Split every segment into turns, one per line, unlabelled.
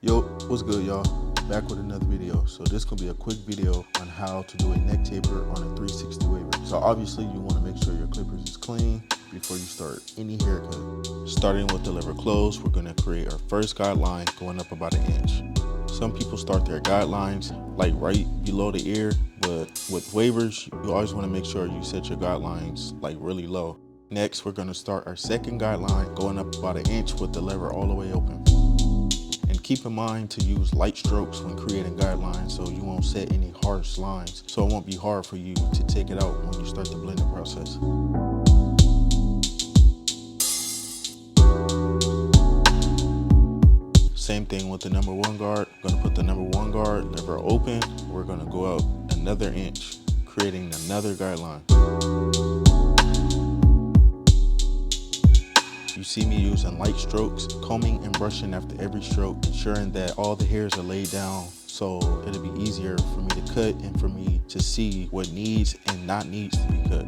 Yo, what's good, y'all? Back with another video. So this gonna be a quick video on how to do a neck taper on a 360 waver. So obviously you want to make sure your clippers is clean before you start any haircut. Starting with the lever close, we're gonna create our first guideline going up about 1 inch. Some people start their guidelines like right below the ear, but with wavers, you always want to make sure you set your guidelines like really low. Next, we're gonna start our second guideline going up about 1 inch with the lever all the way open. And keep in mind to use light strokes when creating guidelines so you won't set any harsh lines, so it won't be hard for you to take it out when you start the blending process. Same thing with the number 1 guard. I'm gonna put the number 1 guard lever open. We're gonna go out another inch, creating another guideline. You see me using light strokes, combing and brushing after every stroke, ensuring that all the hairs are laid down so it'll be easier for me to cut and for me to see what needs and not needs to be cut.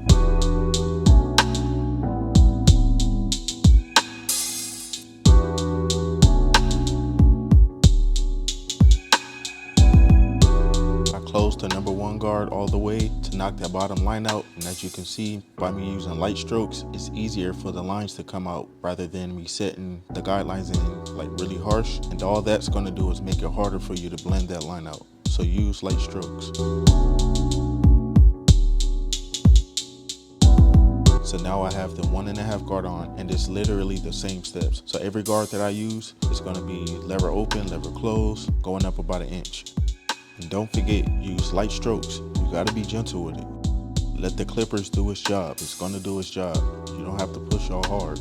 Close the number 1 guard all the way to knock that bottom line out, and as you can see by me using light strokes, it's easier for the lines to come out rather than me setting the guidelines in like really harsh, and all that's going to do is make it harder for you to blend that line out. So use light strokes. So now I have the 1.5 guard on, and it's literally the same steps. So every guard that I use is going to be lever open, lever close, going up about 1 inch. And don't forget, use light strokes. You gotta be gentle with it. Let the clippers do its job. It's gonna do its job. You don't have to push all hard.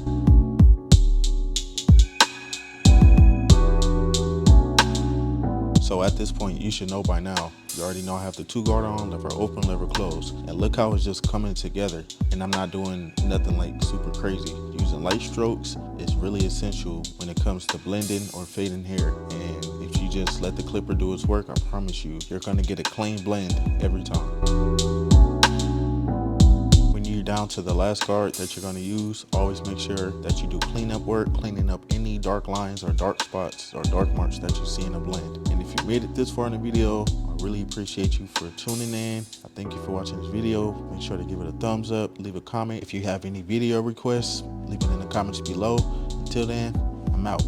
So at this point, you should know by now. You already know I have the 2 guard on, lever open, lever close. And look how it's just coming together. And I'm not doing nothing like super crazy. Using light strokes is really essential when it comes to blending or fading hair. And if you just let the clipper do its work, I promise you, you're gonna get a clean blend every time. When you're down to the last guard that you're gonna use, always make sure that you do cleanup work, cleaning up any dark lines or dark spots or dark marks that you see in a blend. And if you made it this far in the video, I really appreciate you for tuning in. I thank you for watching this video. Make sure to give it a thumbs up, leave a comment. If you have any video requests, leave it in the comments below. Until then, I'm out.